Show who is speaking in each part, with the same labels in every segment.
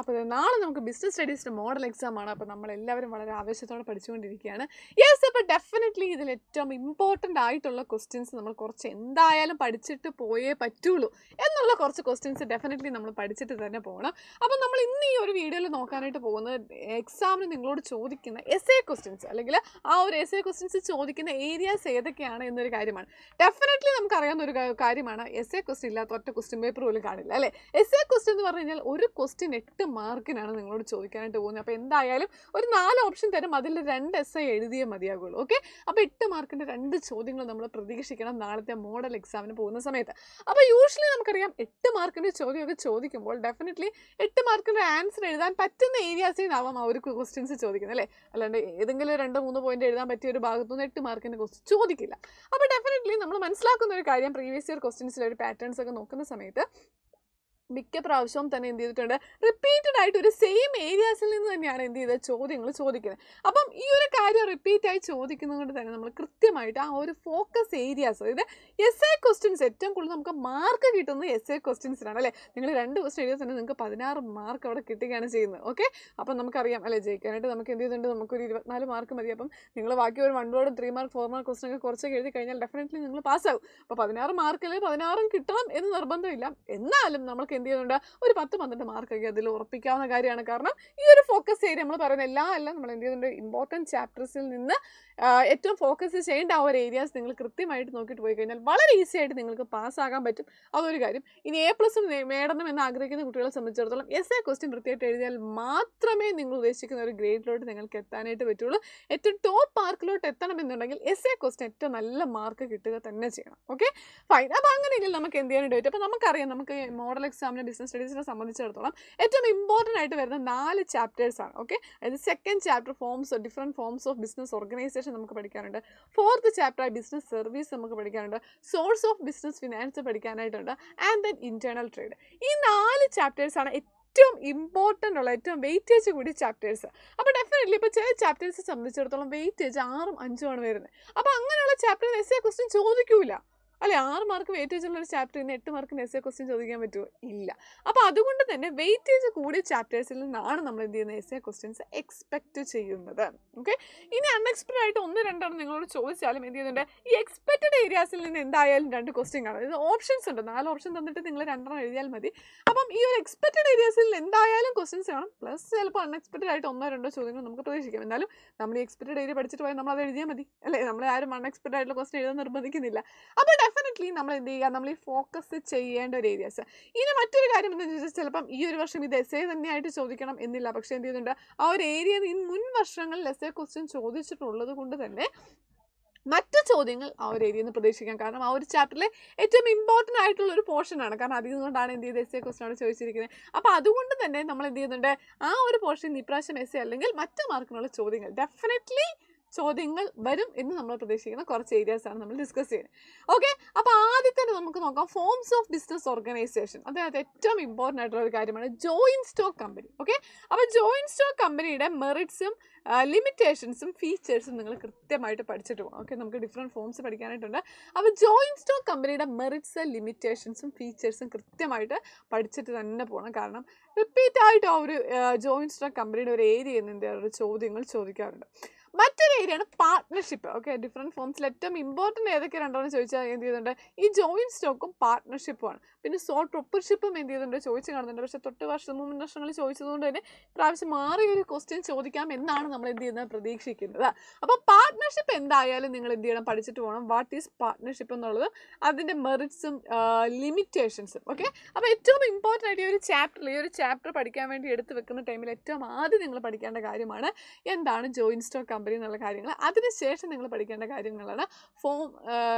Speaker 1: അപ്പോൾ നാളെ നമുക്ക് ബിസിനസ് സ്റ്റഡീസിൻ്റെ മോഡൽ എക്സാം ആണ്. അപ്പോൾ നമ്മളെല്ലാവരും വളരെ ആവേശത്തോടെ പഠിച്ചുകൊണ്ടിരിക്കുകയാണ്. യെസ്, അപ്പോൾ ഡെഫിനറ്റ്ലി ഇതിൽ ഏറ്റവും ഇമ്പോർട്ടൻ്റ് ആയിട്ടുള്ള ക്വസ്റ്റ്യൻസ് നമ്മൾ കുറച്ച് എന്തായാലും പഠിച്ചിട്ട് പോയേ പറ്റുള്ളൂ എന്നുള്ള കുറച്ച് ക്വസ്റ്റ്യൻസ് ഡെഫിനറ്റ്ലി നമ്മൾ പഠിച്ചിട്ട് തന്നെ പോകണം. അപ്പോൾ നമ്മൾ ഇന്ന് ഈ ഒരു വീഡിയോയിൽ നോക്കാനായിട്ട് പോകുന്നത് എക്സാമിന് നിങ്ങളോട് ചോദിക്കുന്ന എസ്എ ക്വസ്റ്റ്യൻസ് അല്ലെങ്കിൽ ആ ഒരു എസ്എ ക്വസ്റ്റ്യൻസ് ചോദിക്കുന്ന ഏരിയാസ് ഏതൊക്കെയാണ് എന്നൊരു കാര്യമാണ്. ഡെഫിനറ്റ്ലി നമുക്കറിയാവുന്ന ഒരു കാര്യമാണ് എസ്എ ക്വസ്റ്റ്യൻ ഇല്ലാത്ത ഒറ്റ ക്വസ്റ്റ്യൻ പേപ്പർ പോലും കാണില്ല അല്ലേ. എസ്എ ക്വസ്റ്റ്യൻ എന്ന് പറഞ്ഞു കഴിഞ്ഞാൽ ഒരു ക്വസ്റ്റ്യൻ 8 മാർക്കിനാണ് നിങ്ങളോട് ചോദിക്കാനായിട്ട് പോകുന്നത്. അപ്പോൾ എന്തായാലും ഒരു 4 ഓപ്ഷൻ തരും, അതിൽ 2 എസ്ഐ എഴുതിയേ മതിയാകുള്ളൂ. ഓക്കെ, അപ്പോൾ 8 മാർക്കിൻ്റെ 2 ചോദ്യങ്ങൾ നമ്മൾ പ്രതീക്ഷിക്കണം നാളത്തെ മോഡൽ എക്സാമിന് പോകുന്ന സമയത്ത്. അപ്പോൾ യൂഷ്വലി നമുക്കറിയാം 8 മാർക്കിൻ്റെ ചോദ്യമൊക്കെ ചോദിക്കുമ്പോൾ ഡെഫിനറ്റ്ലി 8 മാർക്കിൻ്റെ ആൻസർ എഴുതാൻ പറ്റുന്ന ഏരിയാസിൽ നിന്നാവാം ആ ഒരു ക്വസ്റ്റ്യൻസ് ചോദിക്കുന്നത് അല്ലേ. അല്ലാണ്ട് ഏതെങ്കിലും 2-3 പോയിന്റ് എഴുതാൻ പറ്റിയ ഒരു ഭാഗത്തുനിന്ന് 8 മാർക്കിൻ്റെ ക്വസ്റ്റ്യൻ ചോദിക്കില്ല. അപ്പോൾ ഡെഫിനറ്റ്ലി നമ്മൾ മനസ്സിലാക്കുന്ന ഒരു കാര്യം, പ്രീവിയസ് ഇയർ ക്വസ്റ്റ്യൻസിലെ ഒരു പാറ്റേൺസ് ഒക്കെ നോക്കുന്ന സമയത്ത് മിക്ക പ്രാവശ്യവും തന്നെ എന്ത് ചെയ്തിട്ടുണ്ട്, റിപ്പീറ്റഡ് ആയിട്ട് ഒരു സെയിം ഏരിയാസിൽ നിന്ന് തന്നെയാണ് എന്ത് ചെയ്തത് ചോദ്യങ്ങൾ ചോദിക്കുന്നത്. അപ്പം ഈ ഒരു കാര്യം റിപ്പീറ്റായി ചോദിക്കുന്നത് കൊണ്ട് തന്നെ നമ്മൾ കൃത്യമായിട്ട് ആ ഒരു ഫോക്കസ് ഏരിയാസ്, അതായത് എസ് എ ക്വസ്റ്റ്യൻസ് ഏറ്റവും കൂടുതൽ നമുക്ക് മാർക്ക് കിട്ടുന്നത് എസ് എ ക്വസ്റ്റ്യൻസിനാണ് അല്ലേ. നിങ്ങൾ 2 ക്വസ്റ്റ്യൻ എഴുതിയാൽ തന്നെ നിങ്ങൾക്ക് 16 മാർക്ക് അവിടെ കിട്ടുകയാണ് ചെയ്യുന്നത്. ഓക്കെ, അപ്പം നമുക്കറിയാം അല്ലേ, ജയിക്കാനായിട്ട് നമുക്ക് എന്ത് ചെയ്തിട്ടുണ്ട്, നമുക്കൊരു 24 മാർക്ക് മതി. അപ്പം നിങ്ങൾ ബാക്കി ഒരു 1 വേർഡ് 3 മാർക്ക് 4 മാർക്ക് ക്വസ്റ്റ്യൻ ഒക്കെ കുറച്ചൊക്കെ എഴുതി കഴിഞ്ഞാൽ ഡെഫിനറ്റ്ലി നിങ്ങൾ പാസ്സാകും. അപ്പോൾ 16 മാർക്കിൽ 16 കിട്ടണം എന്ന് നിർബന്ധമില്ല. എന്നാലും നമ്മൾക്ക് എന്ത് ചെയ്യുന്നുണ്ട്, ഒരു 10-12 മാർക്കൊക്കെ അതിൽ ഉറപ്പിക്കാവുന്ന കാര്യമാണ്. കാരണം ഈ ഒരു ഫോക്കസ് ഏരിയ നമ്മൾ പറയുന്ന എല്ലാം നമ്മൾ എന്ത് ചെയ്യുന്നുണ്ട്, ഇമ്പോർട്ടൻറ്റ് ചാപ്റ്റേഴ്സിൽ നിന്ന് ഏറ്റവും ഫോക്കസ് ചെയ്യേണ്ട ആ ഒരു ഏരിയാസ് നിങ്ങൾ കൃത്യമായിട്ട് നോക്കിയിട്ട് പോയി കഴിഞ്ഞാൽ വളരെ ഈസി ആയിട്ട് നിങ്ങൾക്ക് പാസ്സാകാൻ പറ്റും. അതൊരു കാര്യം. ഇനി A+ നേടണം എന്ന് ആഗ്രഹിക്കുന്ന കുട്ടികളെ സംബന്ധിച്ചിടത്തോളം എസ് എ ക്വസ്റ്റ്യൻ വൃത്തിയായിട്ട് എഴുതിയാൽ മാത്രമേ നിങ്ങൾ ഉദ്ദേശിക്കുന്ന ഒരു ഗ്രേഡിലോട്ട് നിങ്ങൾക്ക് എത്താനായിട്ട് പറ്റുള്ളൂ. ഏറ്റവും ടോപ്പ് മാർക്കിലോട്ട് എത്തണമെന്നുണ്ടെങ്കിൽ എസ് എ ക്വസ്റ്റ്യൻ ഏറ്റവും നല്ല മാർക്ക് കിട്ടുക തന്നെ ചെയ്യണം. Okay, fine. അപ്പോൾ അങ്ങനെയെങ്കിൽ നമുക്ക് എന്ത് ചെയ്യാനായിട്ട് പറ്റും. അപ്പോൾ നമുക്കറിയാം, നമുക്ക് മോഡൽ എക്സാമിന് ബിസിനസ് സ്റ്റഡീസിനെ സംബന്ധിച്ചിടത്തോളം ഏറ്റവും ഇമ്പോർട്ടൻ്റ് ആയിട്ട് വരുന്ന 4 ചാപ്റ്റേഴ്സാണ്. ഓക്കെ, അതായത് second chapter different forms of business organisation നമുക്ക് പഠിക്കാനുണ്ട്. 4th ചാപ്റ്റർ ബിസിനസ് സർവീസ് നമുക്ക് പഠിക്കാനുണ്ട്. സോഴ്സ് ഓഫ് ബിസിനസ് ഫിനാൻസ് പഠിക്കാനായിട്ടുണ്ട്. And then internal trade. ഈ 4 ചാപ്റ്റേഴ്സാണ് ഏറ്റവും ഇമ്പോർട്ടൻ്റ് ഉള്ള, ഏറ്റവും വെയിറ്റേജ് കൂടി ചാപ്റ്റേഴ്സ്. അപ്പോൾ ഡെഫിനറ്റ്ലി ഇപ്പോൾ ചില ചാപ്റ്റേഴ്സ് സംബന്ധിച്ചിടത്തോളം വെയിറ്റേജ് 6ഉം 5ഉം ആണ് വരുന്നത്. അപ്പോൾ അങ്ങനെയുള്ള ചാപ്റ്ററിന് എസ് എ ക്വസ്റ്റ്യൻ ചോദിക്കൂല അല്ലെ. 6 മാർക്ക് വെയിറ്റേജ് ഉള്ള ഒരു ചാപ്റ്റർ ഇന്ന് 8 മാർക്കിന് എസ് എ ക്വസ്റ്റ്യൻ ചോദിക്കാൻ പറ്റുമോ? ഇല്ല. അപ്പോൾ അതുകൊണ്ട് തന്നെ വെയിറ്റേജ് കൂടിയ ചാപ്റ്റേഴ്സിൽ നിന്നാണ് നമ്മൾ എന്ത് ചെയ്യുന്നത്, എസ് എ ക്വസ്റ്റ്യൻസ് എക്സ്പെക്റ്റ് ചെയ്യുന്നത്. ഓക്കെ, ഇനി അൺഎക്സ്പെക്റ്റഡ് ആയിട്ട് 1-2 നിങ്ങളോട് ചോദിച്ചാലും എന്ത് ചെയ്യുന്നുണ്ട്, ഈ എക്സ്പെക്റ്റഡ് ഏരിയാസിൽ നിന്ന് എന്തായാലും 2 ക്വസ്റ്റ്യൻ കാണും. ഇത് ഓപ്ഷൻസ് ഉണ്ട്, 4 ഓപ്ഷൻ തന്നിട്ട് നിങ്ങൾ 2 എഴുതിയാൽ മതി. അപ്പം ഈ ഒരു എക്സ്പെക്റ്റഡ് ഏരിയാസിൽ എന്തായാലും ക്വസ്റ്റ്യൻസ് കാണും. പ്ലസ് ചിലപ്പോൾ അൺഎക്സ്പെക്റ്റഡ് ആയിട്ട് 1-2 ചോദ്യങ്ങൾ നമുക്ക് പ്രതീക്ഷിക്കാം. എന്നാലും നമ്മൾ ഈ എക്സ്പെക്റ്റഡ് ഏരിയ പഠിച്ചിട്ട് പോയാൽ നമ്മൾ അത് എഴുതിയാൽ മതി അല്ലേ. നമ്മൾ ആരും അൺഎക്സ്പെക്റ്റഡ് ആയിട്ടുള്ള ക്വസ്റ്റ്യൻ എഴുതാൻ നിർബന്ധിക്കുന്നില്ല. അപ്പോൾ ഡെഫിനറ്റ്ലി നമ്മൾ എന്ത് ചെയ്യുക, നമ്മൾ ഈ ഫോക്കസ് ചെയ്യേണ്ട ഒരു ഏരിയാസ്. ഇനി മറ്റൊരു കാര്യം എന്താണെന്ന് ചോദിച്ചാൽ, ചിലപ്പം ഈ ഒരു വർഷം ഇത് എസ് എ തന്നെയായിട്ട് ചോദിക്കണം എന്നില്ല. പക്ഷേ എന്ത് ചെയ്യുന്നുണ്ട്, ആ ഒരു ഏരിയയിൽ ഈ മുൻ വർഷങ്ങളിൽ എസ് എ ക്വസ്റ്റ്യൻ ചോദിച്ചിട്ടുള്ളത് കൊണ്ട് തന്നെ മറ്റു ചോദ്യങ്ങൾ ആ ഒരു ഏരിയയിൽ നിന്ന് പ്രതീക്ഷിക്കാം. കാരണം ആ ഒരു ചാപ്റ്ററിലെ ഏറ്റവും ഇമ്പോർട്ടൻ്റ് ആയിട്ടുള്ള ഒരു പോർഷനാണ്. കാരണം അതിൽ നിന്നുകൊണ്ടാണ് എന്ത് ചെയ്ത് എസ് എ ക്വസ്റ്റ്യൻ ആണ് ചോദിച്ചിരിക്കുന്നത്. അപ്പോൾ അതുകൊണ്ട് തന്നെ നമ്മൾ എന്ത് ചെയ്യുന്നുണ്ട്, ആ ഒരു പോർഷൻ ഇപ്രാവശ്യം എസ് എ അല്ലെങ്കിൽ മറ്റു മാർക്കിനുള്ള ചോദ്യങ്ങൾ ഡെഫിനറ്റ്ലി ചോദ്യങ്ങൾ വരും എന്ന് നമ്മൾ പ്രതീക്ഷിക്കുന്ന കുറച്ച് ഏരിയാസാണ് നമ്മൾ ഡിസ്കസ് ചെയ്യുന്നത്. ഓക്കെ, അപ്പോൾ ആദ്യം തന്നെ നമുക്ക് നോക്കാം ഫോംസ് ഓഫ് ബിസിനസ് ഓർഗനൈസേഷൻ. അതായത് ഏറ്റവും ഇമ്പോർട്ടൻ്റ് ആയിട്ടുള്ള ഒരു കാര്യമാണ് ജോയിൻറ്റ് സ്റ്റോക്ക് കമ്പനി. ഓക്കെ, അപ്പോൾ ജോയിൻറ്റ് സ്റ്റോക്ക് കമ്പനിയുടെ മെറിറ്റ്സും ലിമിറ്റേഷൻസും ഫീച്ചേഴ്സും നിങ്ങൾ കൃത്യമായിട്ട് പഠിച്ചിട്ട് പോകണം. ഓക്കെ, നമുക്ക് ഡിഫറെൻറ്റ് ഫോംസ് പഠിക്കാനായിട്ടുണ്ട്. അപ്പോൾ ജോയിൻറ്റ് സ്റ്റോക്ക് കമ്പനിയുടെ മെറിറ്റ്സ് ലിമിറ്റേഷൻസും ഫീച്ചേഴ്സും കൃത്യമായിട്ട് പഠിച്ചിട്ട് തന്നെ പോകണം. കാരണം റിപ്പീറ്റായിട്ട് ആ ഒരു ജോയിൻറ്റ് സ്റ്റോക്ക് കമ്പനിയുടെ ഒരു ഏരിയയിൽ നിന്ന് എന്തെങ്കിലും ചോദ്യങ്ങൾ ചോദിക്കാറുണ്ട്. മറ്റൊരു ഏരിയയാണ് പാർട്ട്ണർഷിപ്പ്. ഓക്കെ, ഡിഫറെൻറ്റ് ഫോംസിൽ ഏറ്റവും ഇമ്പോർട്ടൻ്റ് ഏതൊക്കെ 2 ചോദിച്ചാൽ എന്ത് ചെയ്യുന്നുണ്ട്, ഈ ജോയിൻറ്റ് സ്റ്റോക്കും പാർട്ട്ണർഷിപ്പുമാണ്. പിന്നെ സോൾ പ്രൊപ്പർഷിപ്പും എന്ത് ചെയ്യുന്നുണ്ട്, ചോദിച്ച് കാണുന്നുണ്ട്. പക്ഷേ മുൻ വർഷങ്ങളിൽ ചോദിച്ചതുകൊണ്ട് തന്നെ പ്രാവശ്യം മാറിയൊരു ക്വസ്റ്റ്യൻ ചോദിക്കാം എന്നാണ് നമ്മൾ എന്ത് ചെയ്യുന്നത്, പ്രതീക്ഷിക്കുന്നത്. അപ്പോൾ പാർട്ട്ണർഷിപ്പ് എന്തായാലും നിങ്ങൾ എന്ത് ചെയ്യണം, പഠിച്ചിട്ട് പോകണം. വാട്ട് ഈസ് പാർട്ട്ണർഷിപ്പ് എന്നുള്ളത്, അതിൻ്റെ മെറിറ്റ്സും ലിമിറ്റേഷൻസും. ഓക്കെ, അപ്പോൾ ഏറ്റവും ഇമ്പോർട്ടൻ്റ് ആയിട്ട് ഈ ഒരു ചാപ്റ്റർ പഠിക്കാൻ വേണ്ടി എടുത്ത് വെക്കുന്ന ടൈമിൽ ഏറ്റവും ആദ്യം നിങ്ങൾ പഠിക്കേണ്ട കാര്യമാണ് എന്താണ് ജോയിൻറ്റ് സ്റ്റോക്ക് കമ്പനി എന്നുള്ള കാര്യങ്ങൾ. അതിനുശേഷം നിങ്ങൾ പഠിക്കേണ്ട കാര്യങ്ങളാണ്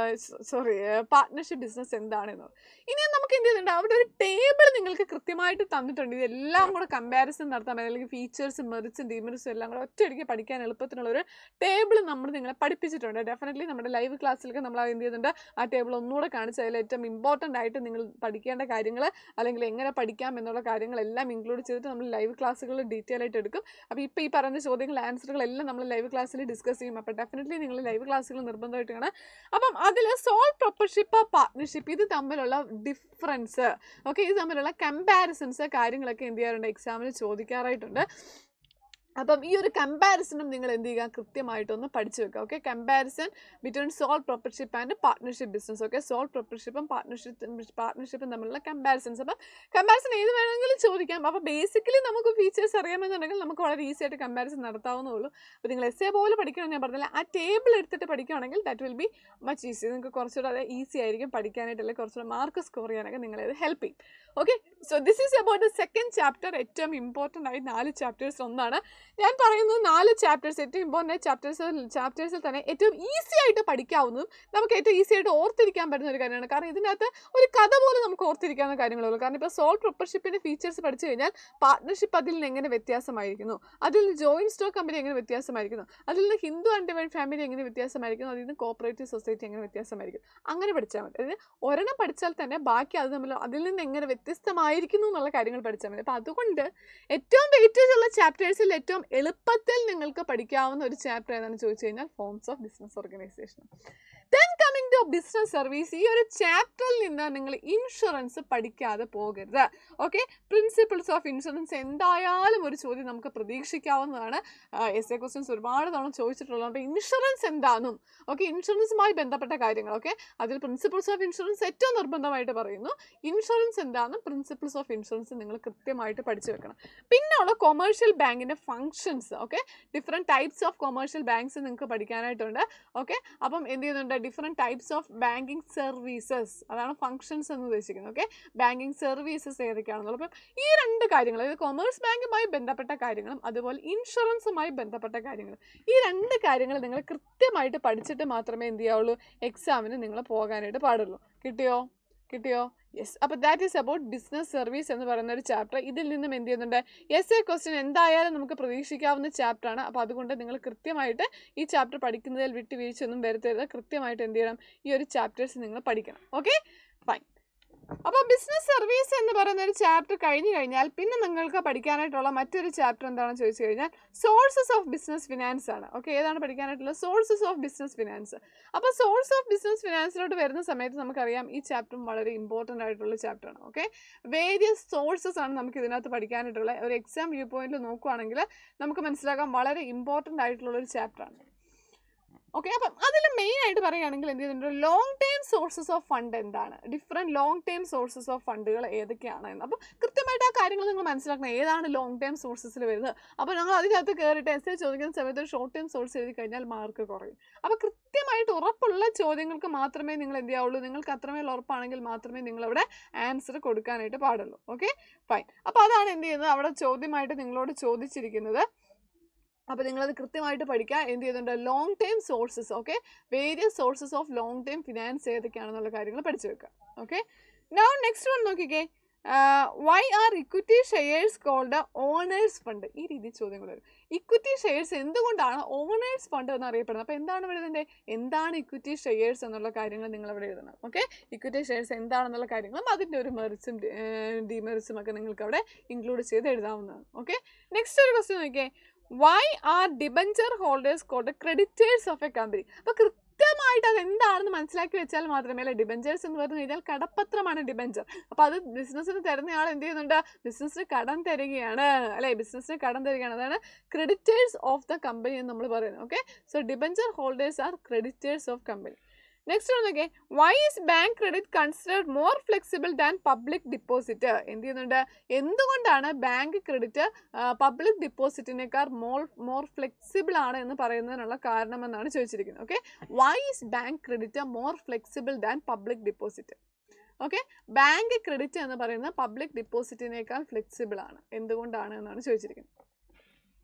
Speaker 1: പാർട്ട്ണർഷിപ്പ് ബിസിനസ് എന്താണെന്നുള്ളത്. ഇനി നമുക്ക് എന്ത് ചെയ്യുന്നുണ്ട്, അവിടെ ഒരു ടേബിൾ നിങ്ങൾക്ക് കൃത്യമായിട്ട് തന്നിട്ടുണ്ട്. ഇതെല്ലാം കൂടെ കമ്പാരിസൺ നടത്താൻ, അല്ലെങ്കിൽ ഫീച്ചേഴ്സും മെറിറ്റ്സും ഡിമെറിറ്റ്സും എല്ലാം കൂടെ ഒറ്റയടിക്ക് പഠിക്കാൻ എളുപ്പത്തിനുള്ളൊരു ടേബിൾ നമ്മൾ നിങ്ങളെ പഠിപ്പിച്ചിട്ടുണ്ട്. ഡെഫിനറ്റ്ലി നമ്മുടെ ലൈവ് ക്ലാസ്സിലൊക്കെ നമ്മൾ എന്ത് ചെയ്യുന്നുണ്ട്, ആ ടേബിൾ ഒന്നുകൂടെ കാണിച്ച് അതിൽ ഏറ്റവും ഇമ്പോർട്ടൻ്റ് ആയിട്ട് നിങ്ങൾ പഠിക്കേണ്ട കാര്യങ്ങൾ അല്ലെങ്കിൽ എങ്ങനെ പഠിക്കാം എന്നുള്ള കാര്യങ്ങളെല്ലാം ഇൻക്ലൂഡ് ചെയ്തിട്ട് നമ്മൾ ലൈവ് ക്ലാസ്സുകൾ ഡീറ്റെയിൽ ആയിട്ട് എടുക്കും. അപ്പോൾ ഇപ്പോൾ ഈ പറയുന്ന ചോദ്യങ്ങൾ ആൻസറുകളെല്ലാം നമ്മൾ ലൈവ് ക്ലാസ്സിൽ ഡിസ്കസ് ചെയ്യും. അപ്പോൾ ഡെഫിനറ്റ്ലി നിങ്ങൾ ലൈവ് ക്ലാസ്സുകൾ നിർബന്ധമായിട്ട് കാണാം. അപ്പം അതിൽ സോൾ പ്രൊപ്പർഷിപ്പ്, പാർട്ട്ണർഷിപ്പ് ഇത് തമ്മിലുള്ള ഡിഫറൻസ്, ഓക്കെ, ഇത് തമ്മിലുള്ള കമ്പാരിസൺസ് കാര്യങ്ങളൊക്കെ എന്ത് ചെയ്യാറുണ്ട്, എക്സാമിന് ചോദിക്കാറായിട്ടുണ്ട്. അപ്പം ഈ ഒരു കമ്പാരിസണും നിങ്ങൾ എന്ത് ചെയ്യുക, കൃത്യമായിട്ടൊന്ന് പഠിച്ചു വെക്കുക. Okay, comparison between sole proprietorship and partnership business. Okay, sole പ്രൊപ്പർഷിപ്പും പാർട്ട്ണർഷിപ്പും തമ്മിലുള്ള കമ്പാരിസൺസ്. അപ്പം കമ്പാരിസൺ ഏത് വേണമെങ്കിലും ചോദിക്കാം. അപ്പോൾ ബേസിക്കലി നമുക്ക് ഫീച്ചേഴ്സ് അറിയാമെന്നുണ്ടെങ്കിൽ നമുക്ക് വളരെ ഈസി ആയിട്ട് കമ്പാരിസൺ നടത്താവുന്നതുള്ളൂ. അപ്പോൾ നിങ്ങൾ എസ്സേ പോലെ പഠിക്കണം ഞാൻ പറഞ്ഞില്ല, ആ ടേബിൾ എടുത്തിട്ട് പഠിക്കുകയാണെങ്കിൽ that will be much easy. നിങ്ങൾക്ക് കുറച്ചുകൂടെ അത് ഈസി ആയിരിക്കും പഠിക്കാനായിട്ട്, അല്ലെങ്കിൽ കുറച്ചുകൂടെ മാർക്ക് സ്കോർ ചെയ്യാനൊക്കെ നിങ്ങളത് ഹെൽപ്പ് ചെയ്യും. Okay, so this is about the second chapter. ഏറ്റവും ഇമ്പോർട്ടൻ്റ് ആയി 4 ചാപ്റ്റേഴ്സ് ഒന്നാണ് ഞാൻ പറയുന്നത്. 4 ചാപ്റ്റേഴ്സ് ഏറ്റവും ഇമ്പോർട്ടൻ്റ് ചാപ്റ്റേഴ്സിൽ തന്നെ ഏറ്റവും ഈസി ആയിട്ട് പഠിക്കാവുന്നതും നമുക്ക് ഏറ്റവും ഈസി ആയിട്ട് ഓർത്തിരിക്കാൻ പറ്റുന്ന ഒരു കാര്യമാണ്. കാരണം ഇതിനകത്ത് ഒരു കഥ പോലെ നമുക്ക് ഓർത്തിരിക്കാവുന്ന കാര്യങ്ങളുള്ളൂ. കാരണം ഇപ്പോൾ സോൾ പ്രൊപ്പർഷിപ്പിൻ്റെ ഫീച്ചേഴ്സ് പഠിച്ചു കഴിഞ്ഞാൽ പാർട്ട്ണർഷിപ്പ് അതിൽ നിന്ന് എങ്ങനെ വ്യത്യാസമായിരിക്കുന്നു, അതിൽ നിന്ന് ജോയിൻറ്റ് സ്റ്റോക്ക് കമ്പനി എങ്ങനെ വ്യത്യാസമായിരിക്കുന്നു, അതിൽ നിന്ന് ഹിന്ദു അൺഡിവൈഡ് ഫാമിലി എങ്ങനെ വ്യത്യാസമായിരിക്കുന്നു, അതിൽ നിന്ന് കോപ്പറേറ്റീവ് സൊസൈറ്റി എങ്ങനെ വ്യത്യാസമായിരിക്കും, അങ്ങനെ പഠിച്ചാൽ മതി. അതായത് ഒരെണ്ണം പഠിച്ചാൽ തന്നെ ബാക്കി അത് തമ്മിൽ അതിൽ നിന്ന് എങ്ങനെ വ്യത്യസ്തമായിരിക്കുന്നു എന്നുള്ള കാര്യങ്ങൾ പഠിച്ചാൽ മതി. അപ്പോൾ അതുകൊണ്ട് ഏറ്റവും വെയിറ്റേജ് ഉള്ള ചാപ്റ്റേഴ്സിൽ ഏറ്റവും എളുപ്പത്തിൽ നിങ്ങൾക്ക് പഠിക്കാവുന്ന ഒരു ചാപ്റ്റർ ഏതാണെന്ന് ചോദിച്ചു കഴിഞ്ഞാൽ forms of business organisation. Then coming to business service, ഈ ഒരു ചാപ്റ്ററിൽ നിന്ന് നിങ്ങൾ ഇൻഷുറൻസ് പഠിക്കാതെ പോകരുത്. ഓക്കെ, പ്രിൻസിപ്പിൾസ് ഓഫ് ഇൻഷുറൻസ് എന്തായാലും ഒരു ചോദ്യം നമുക്ക് പ്രതീക്ഷിക്കാവുന്നതാണ്. എസ്സേ ക്വസ്റ്റ്യൻസ് ഒരുപാട് തവണ ചോദിച്ചിട്ടുള്ളത്. അപ്പോൾ ഇൻഷുറൻസ് എന്താണെന്നും, ഓക്കെ, ഇൻഷുറൻസുമായി ബന്ധപ്പെട്ട കാര്യങ്ങൾ, ഓക്കെ, അതിൽ പ്രിൻസിപ്പിൾസ് ഓഫ് ഇൻഷുറൻസ് ഏറ്റവും നിർബന്ധമായിട്ട് പറയുന്നു. ഇൻഷുറൻസ് എന്താണെന്നും പ്രിൻസിപ്പിൾസ് ഓഫ് ഇൻഷുറൻസ് നിങ്ങൾ കൃത്യമായിട്ട് പഠിച്ചു വെക്കണം. പിന്നെ ഉള്ള കൊമേഴ്ഷ്യൽ ബാങ്കിൻ്റെ functions, okay, different types of commercial banks നിങ്ങൾക്ക് പഠിക്കാനായിട്ടുണ്ട്. ഓക്കെ, അപ്പം എന്ത് ചെയ്യുന്നുണ്ട്, different types of banking services, അതാണ് ഫങ്ഷൻസ് എന്ന് ഉദ്ദേശിക്കുന്നത്. ഓക്കെ, ബാങ്കിങ് സർവീസസ് ഏതൊക്കെയാണെന്നുള്ളത്. അപ്പം ഈ 2 കാര്യങ്ങൾ, അതായത് കൊമേഴ്സ് ബാങ്കുമായി ബന്ധപ്പെട്ട കാര്യങ്ങളും അതുപോലെ ഇൻഷുറൻസുമായി ബന്ധപ്പെട്ട കാര്യങ്ങളും, ഈ 2 കാര്യങ്ങൾ നിങ്ങൾ കൃത്യമായിട്ട് പഠിച്ചിട്ട് മാത്രമേ എന്ത് ചെയ്യാവുള്ളൂ, എക്സാമിന് നിങ്ങൾ പോകാനായിട്ട് പാടുള്ളൂ. കിട്ടിയോ? യെസ്. അപ്പോൾ that is about business service എന്ന് പറയുന്ന ഒരു ചാപ്റ്റർ. ഇതിൽ നിന്നും എന്ത് ചെയ്യുന്നുണ്ട്, എസ്സേ ക്വസ്റ്റ്യൻ എന്തായാലും നമുക്ക് പ്രതീക്ഷിക്കാവുന്ന ചാപ്റ്ററാണ്. അപ്പോൾ അതുകൊണ്ട് നിങ്ങൾ കൃത്യമായിട്ട് ഈ ചാപ്റ്റർ പഠിക്കുന്നതിൽ വിട്ടുവീഴ്ചയൊന്നും വരുത്തരുത്. കൃത്യമായിട്ട് എന്ത് ചെയ്യണം, ഈ ഒരു ചാപ്റ്റേഴ്സ് നിങ്ങൾ പഠിക്കണം. Okay, fine. അപ്പോൾ ബിസിനസ് സർവീസ് എന്ന് പറയുന്ന ഒരു ചാപ്റ്റർ കഴിഞ്ഞു കഴിഞ്ഞാൽ പിന്നെ നിങ്ങൾക്ക് പഠിക്കാനായിട്ടുള്ള മറ്റൊരു ചാപ്റ്റർ എന്താണെന്ന് ചോദിച്ചു കഴിഞ്ഞാൽ സോഴ്സസ് ഓഫ് ബിസിനസ് ഫിനാൻസ് ആണ്. ഓക്കെ, ഏതാണ് പഠിക്കാനായിട്ടുള്ളത്, സോഴ്സസ് ഓഫ് ബിസിനസ് ഫിനാൻസ്. അപ്പോൾ സോഴ്സ് ഓഫ് ബിസിനസ് ഫിനാൻസിലോട്ട് വരുന്ന സമയത്ത് നമുക്കറിയാം ഈ ചാപ്റ്ററും വളരെ ഇമ്പോർട്ടൻ്റ് ആയിട്ടുള്ള ചാപ്റ്ററാണ്. ഓക്കെ, വേരിയസ് സോഴ്സസ് ആണ് നമുക്ക് ഇതിനകത്ത് പഠിക്കാനായിട്ടുള്ള. ഒരു എക്സാം വ്യൂ പോയിന്റിൽ നോക്കുകയാണെങ്കിൽ നമുക്ക് മനസ്സിലാക്കാൻ വളരെ ഇമ്പോർട്ടൻ്റ് ആയിട്ടുള്ള ഒരു ചാപ്റ്ററാണ്. ഓക്കെ, അപ്പം അതിൽ മെയിൻ ആയിട്ട് പറയുകയാണെങ്കിൽ എന്ത് ചെയ്യുന്നുണ്ട്, long term sources of fund എന്താണ്, different long term sources of ഫണ്ടുകൾ ഏതൊക്കെയാണ് എന്ന്. അപ്പോൾ കൃത്യമായിട്ട് ആ കാര്യങ്ങൾ നിങ്ങൾ മനസ്സിലാക്കണം, ഏതാണ് ലോങ് ടേം സോഴ്സസിൽ വരുന്നത്. അപ്പോൾ നമ്മൾ അതിനകത്ത് കയറിയിട്ട് എസ്സേ ചോദിക്കുന്ന സമയത്ത് ഒരു ഷോർട്ട് ടേം സോഴ്സ് എഴുതി കഴിഞ്ഞാൽ മാർക്ക് കുറയും. അപ്പോൾ കൃത്യമായിട്ട് ഉറപ്പുള്ള ചോദ്യങ്ങൾക്ക് മാത്രമേ നിങ്ങൾ എന്ത് ചെയ്യാവുള്ളൂ, നിങ്ങൾക്ക് അത്രമേൽ ഉറപ്പാണെങ്കിൽ മാത്രമേ നിങ്ങളവിടെ ആൻസർ കൊടുക്കാനായിട്ട് പാടുള്ളൂ. Okay, fine. അപ്പോൾ അതാണ് എന്ത് ചെയ്യുന്നത്, അവിടെ ചോദ്യമായിട്ട് നിങ്ങളോട് ചോദിച്ചിരിക്കുന്നത്. അപ്പോൾ നിങ്ങളത് കൃത്യമായിട്ട് പഠിക്കുക. എന്ത് ചെയ്യുന്നുണ്ട്, long term sources, okay, various sources of long term finance ഏതൊക്കെയാണെന്നുള്ള കാര്യങ്ങൾ പഠിച്ചു വെക്കുക. ഓക്കെ, നൗ നെക്സ്റ്റ് വൺ നോക്കിക്കേ, why are equity shares called owners fund. ഈ രീതി ചോദ്യങ്ങൾ വരും. ഇക്വിറ്റി ഷെയർസ് എന്തുകൊണ്ടാണ് ഓണേഴ്സ് ഫണ്ട് എന്ന് അറിയപ്പെടുന്നത്. അപ്പോൾ എന്താണ് എഴുതേണ്ടത്, എന്താണ് ഇക്വിറ്റി ഷെയർസ് എന്നുള്ള കാര്യങ്ങൾ നിങ്ങൾ അവിടെ എഴുതണം. ഓക്കെ, ഇക്വിറ്റി ഷെയർസ് എന്താണെന്നുള്ള കാര്യങ്ങളും അതിൻ്റെ ഒരു മെറിറ്റ്സും ഡിമെറിറ്റ്സും ഒക്കെ നിങ്ങൾക്ക് അവിടെ ഇൻക്ലൂഡ് ചെയ്ത് എഴുതാവുന്നതാണ്. ഓക്കെ, നെക്സ്റ്റ് ഒരു ക്വസ്റ്റ്യൻ നോക്കിയേ, why are debenture holders called creditors of a company. അപ്പോൾ കൃത്യമായിട്ട് അത് എന്താണെന്ന് മനസ്സിലാക്കി വെച്ചാൽ മാത്രമേ, അല്ലെ, ഡിബഞ്ചേഴ്സ് എന്ന് പറഞ്ഞു കഴിഞ്ഞാൽ കടപ്പത്രമാണ് ഡിബഞ്ചർ. അപ്പോൾ അത് ബിസിനസ്സിന് തരുന്നയാൾ എന്ത് ചെയ്യുന്നുണ്ട്, ബിസിനസ്സിന് കടം തരികയാണ്, അല്ലെ, ബിസിനസ്സിന് കടം തരികയാണ്. അതാണ് ക്രെഡിറ്റേഴ്സ് ഓഫ് ദ കമ്പനി എന്ന് നമ്മൾ പറയുന്നത്. Okay, so debenture holders are creditors of company. Next നോക്കിയേ, why is bank credit considered more flexible than public deposit. എന്ത് ചെയ്യുന്നുണ്ട്, എന്തുകൊണ്ടാണ് ബാങ്ക് ക്രെഡിറ്റ് പബ്ലിക് ഡിപ്പോസിറ്റിനേക്കാൾ മോർ ഫ്ലെക്സിബിൾ ആണ് എന്ന് പറയുന്നതിനുള്ള കാരണമെന്നാണ് ചോദിച്ചിരിക്കുന്നത്. Okay, why is bank credit more flexible than public deposit. Okay, bank credit എന്ന് പറയുന്നത് പബ്ലിക് ഡിപ്പോസിറ്റിനേക്കാൾ ഫ്ലെക്സിബിൾ ആണ്, എന്തുകൊണ്ടാണ് എന്നാണ് ചോദിച്ചിരിക്കുന്നത്.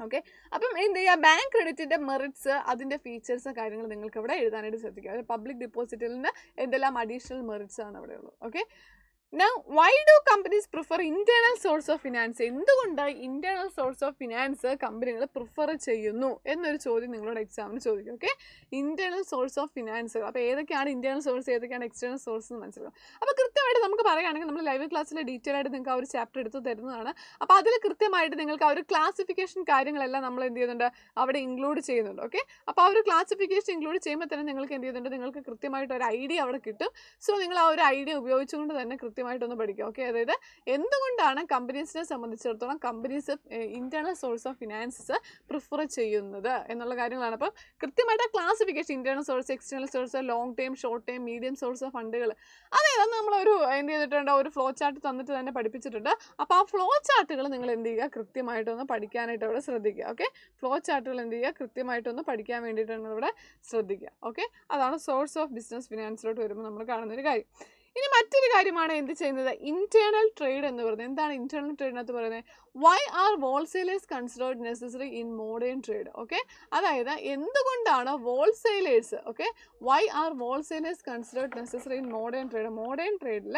Speaker 1: ഓക്കെ, അപ്പം എന്ത് ചെയ്യുക, ബാങ്ക് ക്രെഡിറ്റിൻ്റെ മെറിറ്റ്സ്, അതിൻ്റെ ഫീച്ചേഴ്സ് കാര്യങ്ങൾ നിങ്ങൾക്ക് ഇവിടെ എഴുതാനായിട്ട് ശ്രദ്ധിക്കുക. പബ്ലിക് ഡിപ്പോസിറ്റിൽ നിന്ന് എന്തെല്ലാം അഡീഷണൽ മെറിറ്റ്സ് ആണ് അവിടെ ഉള്ളത്. Okay, Now, why do companies prefer internal source of finance? എന്തുകൊണ്ട് ഇന്റേണൽ സോഴ്സ് ഓഫ് ഫിനാൻസ് കമ്പനികൾ പ്രിഫർ ചെയ്യുന്നു എന്നൊരു ചോദ്യം നിങ്ങളോട് എക്സാമിന് ചോദിക്കും. Okay, internal source of finance. അപ്പോൾ ഏതൊക്കെയാണ് ഇന്റേണൽ സോഴ്സ്, ഏതൊക്കെയാണ് എക്സ്റ്റേണൽ സോഴ്സ് എന്ന് മനസ്സിലാവും. അപ്പോൾ കൃത്യമായിട്ട് നമുക്ക് പറയുകയാണെങ്കിൽ നമ്മൾ ലൈവ് ക്ലാസ്സിൽ ഡീറ്റെയിൽ ആയിട്ട് നിങ്ങൾക്ക് ആ ഒരു ചാപ്റ്റർ എടുത്ത് തരുന്നതാണ്. അപ്പോൾ അതിൽ കൃത്യമായിട്ട് നിങ്ങൾക്ക് ആ ഒരു ക്ലാസിഫിക്കേഷൻ കാര്യങ്ങളെല്ലാം നമ്മൾ എന്ത് ചെയ്യുന്നുണ്ട്, അവിടെ ഇൻക്ലൂഡ് ചെയ്യുന്നുണ്ട്. ഓക്കെ, അപ്പോൾ ആ ഒരു ക്ലാസിഫിക്കേഷൻ ഇൻക്ലൂഡ് ചെയ്യുമ്പോൾ തന്നെ നിങ്ങൾക്ക് എന്ത് ചെയ്യുന്നുണ്ട്, നിങ്ങൾക്ക് കൃത്യമായിട്ട് ഒരു ഐഡിയ അവിടെ കിട്ടും. സോ നിങ്ങൾ ആ ഒരു ഐഡിയ ഉപയോഗിച്ചുകൊണ്ട് തന്നെ കൃത്യമായിട്ടൊന്ന് പഠിക്കുക. ഓക്കെ, അതായത് എന്തുകൊണ്ടാണ് കമ്പനീസിനെ സംബന്ധിച്ചിടത്തോളം companies internal source of finances prefer ചെയ്യുന്നത് എന്നുള്ള കാര്യങ്ങളാണ്. അപ്പോൾ കൃത്യമായിട്ട് classification internal source, external source, long time, short time, medium source of ഫണ്ടുകൾ, അതായത് നമ്മളൊരു എന്ത് ചെയ്തിട്ടുണ്ട്, ഒരു ഫ്ലോ ചാർട്ട് തന്നിട്ട് തന്നെ പഠിപ്പിച്ചിട്ടുണ്ട്. അപ്പോൾ ആ ഫ്ലോ ചാർട്ടുകൾ നിങ്ങൾ എന്ത് ചെയ്യുക, കൃത്യമായിട്ടൊന്ന് പഠിക്കാനായിട്ട് അവിടെ ശ്രദ്ധിക്കുക. ഓക്കെ, ഫ്ലോ ചാർട്ടുകൾ എന്ത് ചെയ്യുക, കൃത്യമായിട്ടൊന്ന് പഠിക്കാൻ വേണ്ടിയിട്ടാണ് ഇവിടെ ശ്രദ്ധിക്കുക. ഓക്കെ, അതാണ് സോഴ്സ് ഓഫ് ബിസിനസ് ഫിനാൻസിലോട്ട് വരുമ്പോൾ നമ്മൾ കാണുന്നൊരു കാര്യം. ഇനി മറ്റൊരു കാര്യമാണ് എന്ത് ചെയ്യുന്നത്, ഇന്റേണൽ ട്രേഡ് എന്ന് പറയുന്നത്. എന്താണ് ഇന്റേണൽ ട്രേഡിനകത്ത് പറയുന്നത്? Why are wholesalers considered necessary in modern trade? Okay, അതായത് എന്തുകൊണ്ടാണ് wholesalers, okay, why are wholesalers considered necessary in modern trade? Modern ട്രേഡിൽ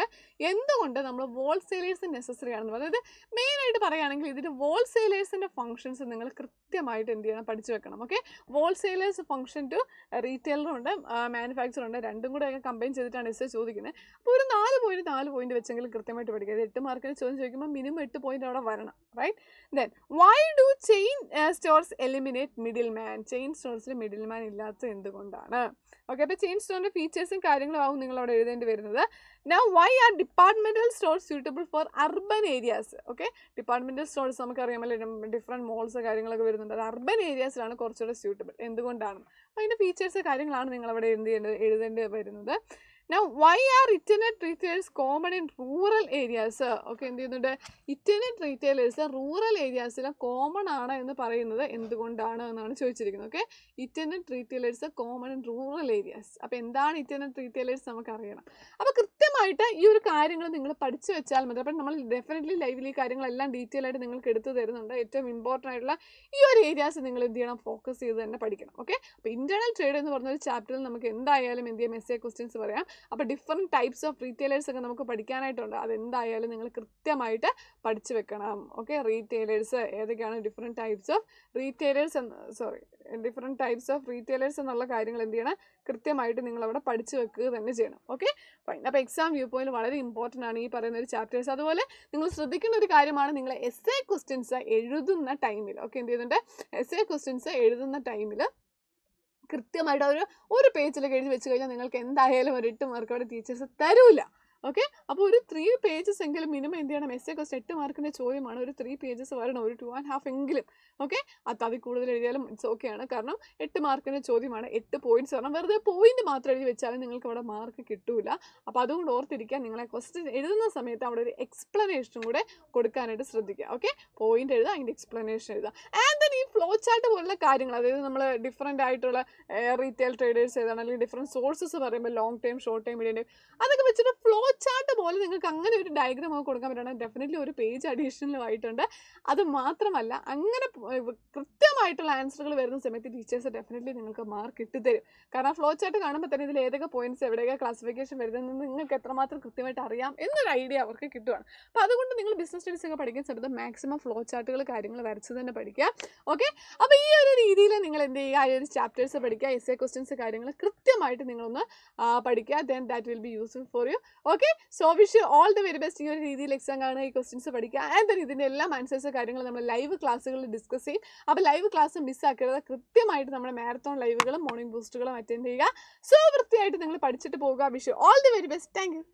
Speaker 1: എന്തുകൊണ്ട് നമ്മൾ ഹോൾസെയിലേഴ്സ് നെസസറി ആണെന്ന് പറയുന്നത്. മെയിനായിട്ട് പറയുകയാണെങ്കിൽ ഇതിന് ഹോൾസെയിലേഴ്സിൻ്റെ ഫംഗ്ഷൻസ് നിങ്ങൾ കൃത്യമായിട്ട് എന്ത് ചെയ്യണം, പഠിച്ചു വെക്കണം. ഓക്കെ, ഹോൾസെയിലേഴ്സ് ഫംഗ്ഷൻ ടു റീറ്റെയിലറുണ്ട്, മാനുഫാക്ചർ ഉണ്ട്, രണ്ടും കൂടെ ഒക്കെ കമ്പൈൻ ചെയ്തിട്ടാണ് എസ് ചോദിക്കുന്നത്. അപ്പോൾ ഒരു 4 പോയിന്റ് വെച്ചെങ്കിലും കൃത്യമായിട്ട് പഠിക്കുക. 8 മാർക്കിന് ചോദ്യം ചോദിക്കുമ്പോൾ മിനിമം 8 പോയിന്റ് അവിടെ വരണം. Right, then why do chain stores eliminate middle man? Chain സ്റ്റോർസിൽ മിഡിൽ മാൻ ഇല്ലാത്തത് എന്തുകൊണ്ടാണ്? ഓക്കെ, അപ്പോൾ ചെയിൻ സ്റ്റോറിൻ്റെ ഫീച്ചേഴ്സും കാര്യങ്ങളും ആവും നിങ്ങൾ അവിടെ എഴുതേണ്ടി വരുന്നത്. Now why are departmental stores suitable for urban areas? Okay, departmental stores നമുക്കറിയാമല്ലോ, ഡിഫറെൻറ്റ് മോൾസ് കാര്യങ്ങളൊക്കെ വരുന്നുണ്ട്. അത് അർബൻ ഏരിയാസിലാണ് കുറച്ചുകൂടെ സ്യൂട്ടബിൾ. എന്തുകൊണ്ടാണ്? അപ്പോൾ അതിൻ്റെ ഫീച്ചേഴ്സ് കാര്യങ്ങളാണ് നിങ്ങൾ അവിടെ എഴുതേണ്ടി വരുന്നത്. Now, why are internet retailers common in rural areas? Okay, എന്ത് ചെയ്യുന്നുണ്ട്, ഇന്റർനെറ്റ് റീറ്റെയിലേഴ്സ് റൂറൽ ഏരിയാസിൽ കോമൺ ആണ് എന്ന് പറയുന്നത് എന്തുകൊണ്ടാണ് എന്നാണ് ചോദിച്ചിരിക്കുന്നത്. Okay, internet retailers common in rural areas. അപ്പോൾ എന്താണ് ഇന്റർനെറ്റ് റീറ്റെയിലേഴ്സ് നമുക്കറിയണം. അപ്പോൾ കൃത്യമായിട്ട് ഈ ഒരു കാര്യങ്ങൾ നിങ്ങൾ പഠിച്ചു വെച്ചാൽ മതി. അപ്പം നമ്മൾ ഡെഫിനറ്റ്ലി ലൈവിൽ ഈ കാര്യങ്ങളെല്ലാം ഡീറ്റെയിൽ ആയിട്ട് നിങ്ങൾക്ക് എടുത്തു തരുന്നുണ്ട്. ഏറ്റവും ഇമ്പോർട്ടൻ്റ് ആയിട്ടുള്ള ഈ ഒരു ഏരിയാസ് നിങ്ങൾ എന്ത് ചെയ്യണം, ഫോക്കസ് ചെയ്ത് തന്നെ പഠിക്കണം. ഓക്കെ, അപ്പോൾ ഇന്റർണൽ ട്രേഡ് എന്ന് പറഞ്ഞൊരു ചാപ്റ്ററിൽ നമുക്ക് എന്തായാലും എന്ത് ചെയ്യാം, എസ്എ ക്വസ്റ്റ്യൻസ് പറയാം. അപ്പോൾ ഡിഫറെൻറ്റ് ടൈപ്സ് ഓഫ് റീറ്റെയിലേഴ്സ് ഒക്കെ നമുക്ക് പഠിക്കാനായിട്ടുണ്ട്. അതെന്തായാലും നിങ്ങൾ കൃത്യമായിട്ട് പഠിച്ചു വെക്കണം. ഓക്കെ, റീറ്റെയിലേഴ്സ് ഏതൊക്കെയാണ്, different types of retailers different types of retailers എന്നുള്ള കാര്യങ്ങൾ എന്ത് ചെയ്യണം, കൃത്യമായിട്ട് നിങ്ങളവിടെ പഠിച്ചു വെക്കുക തന്നെ ചെയ്യണം. Okay, fine. അപ്പോൾ എക്സാം വ്യൂ പോയിന്റ് വളരെ ഇമ്പോർട്ടൻ്റ് ആണ് ഈ പറയുന്ന ഒരു ചാപ്റ്റേഴ്സ്. അതുപോലെ നിങ്ങൾ ശ്രദ്ധിക്കേണ്ട ഒരു കാര്യമാണ്, നിങ്ങൾ എസ്എ ക്വസ്റ്റ്യൻസ് എഴുതുന്ന ടൈമിൽ, ഓക്കെ, എന്ത് ചെയ്യുന്നുണ്ട്, എസ്എ ക്വസ്റ്റ്യൻസ് എഴുതുന്ന ടൈമിൽ കൃത്യമായിട്ട് ഒരു പേജിലൊക്കെ എഴുതി വെച്ച് കഴിഞ്ഞാൽ നിങ്ങൾക്ക് എന്തായാലും ഒരു 8 മാർക്ക് അവിടെ ടീച്ചേഴ്സ് തരൂല. ഓക്കെ, അപ്പോൾ ഒരു 3 പേജസ് എങ്കിലും മിനിമം എന്ത് ചെയ്യണം, എസ്എ ക്വസ്റ്റ് 8 മാർക്കിൻ്റെ ചോദ്യമാണ്, ഒരു 3 പേജസ് വരണം, ഒരു 2.5 എങ്കിലും. ഓക്കെ, അതിൽ കൂടുതൽ എഴുതിയാലും ഇറ്റ്സ് ഓക്കെ ആണ്. കാരണം 8 മാർക്കിൻ്റെ ചോദ്യമാണ്, 8 പോയിന്റ്സ് വരണം. വെറുതെ പോയിന്റ് മാത്രം എഴുതി വെച്ചാലും നിങ്ങൾക്ക് അവിടെ മാർക്ക് കിട്ടൂല. അപ്പോൾ അതുകൊണ്ട് ഓർത്തിരിക്കാൻ, നിങ്ങളെ ക്വസ്റ്റ്യൻ എഴുതുന്ന സമയത്ത് അവിടെ ഒരു എക്സ്പ്ലനേഷനും കൂടെ കൊടുക്കാനായിട്ട് ശ്രദ്ധിക്കുക. ഓക്കെ, പോയിന്റ് എഴുതുക, അതിൻ്റെ എക്സ്പ്ലനേഷൻ എഴുതുക. ആൻഡ് ദെൻ ഈ ഫ്ലോ ചാർട്ട് പോലുള്ള കാര്യങ്ങൾ, അതായത് നമ്മൾ ഡിഫറെൻ്റ് ആയിട്ടുള്ള റീറ്റെയിൽ ട്രേഡേഴ്സ് ഏതാണ്, അല്ലെങ്കിൽ ഡിഫറെൻറ്റ് സോഴ്സസ് പറയുമ്പോൾ long time, short time, medium time, അതൊക്കെ വെച്ചിട്ട് ഫ്ലോ ചാർട്ട് പോലെ നിങ്ങൾക്ക് അങ്ങനെ ഒരു ഡയഗ്രാം ഒക്കെ കൊടുക്കാൻ പറ്റണം. ഡെഫിനറ്റ്ലി ഒരു പേജ് അഡീഷണലും ആയിട്ടുണ്ട്. അത് മാത്രമല്ല, അങ്ങനെ കൃത്യമായിട്ടുള്ള ആൻസറുകൾ വരുന്ന സമയത്ത് ടീച്ചേഴ്സ് ഡെഫിനറ്റ്ലി നിങ്ങൾക്ക് മാർക്ക് ഇട്ടുതരും. കാരണം ഫ്ലോ ചാർട്ട് കാണുമ്പോൾ തന്നെ ഇതിൽ ഏതൊക്കെ പോയിന്റ്സ് എവിടെയൊക്കെ ക്ലാസിഫിക്കേഷൻ വരുന്നത് നിങ്ങൾക്ക് എത്രമാത്രം കൃത്യമായിട്ട് അറിയാം എന്നൊരു ഐഡിയ അവർക്ക് കിട്ടുകയാണ്. അപ്പോൾ അതുകൊണ്ട് നിങ്ങൾ ബിസിനസ് സ്റ്റഡീസ് ഒക്കെ പഠിക്കുന്ന സമയത്ത് മാക്സിമം ഫ്ലോ ചാർട്ടുകൾ കാര്യങ്ങൾ വരച്ച് തന്നെ പഠിക്കുക. ഓക്കെ, അപ്പോൾ ഈ ഒരു രീതിയിൽ നിങ്ങൾ എന്ത് ചെയ്യുക, ഈ ഒരു ചാപ്റ്റേഴ്സ് പഠിക്കുക, എസ്എ ക്വസ്റ്റ്യൻസ് കാര്യങ്ങൾ കൃത്യമായിട്ട് നിങ്ങളൊന്ന് പഠിക്കുക. Then that will be useful for you. Okay, so wish you all the very best. ഈ ഒരു രീതിയിൽ എക്സാം കാണുക, ഈ ക്വസ്റ്റ്യൻസ് പഠിക്കുക. ആൻഡ് ദെൻ ഇതിൻ്റെ എല്ലാ ആൻസേഴ്സ് കാര്യങ്ങൾ നമ്മൾ ലൈവ് ക്ലാസ്സുകളിൽ ഡിസ്കസ് ചെയ്യും. അപ്പോൾ ലൈവ് ക്ലാസ് മിസ്സാക്കരുത്. കൃത്യമായിട്ട് നമ്മുടെ മാരത്തോൺ ലൈവുകളും മോർണിംഗ് ബൂസ്റ്റുകളും അറ്റൻഡ് ചെയ്യുക. സോ വൃത്തിയായിട്ട് നിങ്ങൾ പഠിച്ചിട്ട് പോകുക. Wish you all the very best. Thank you.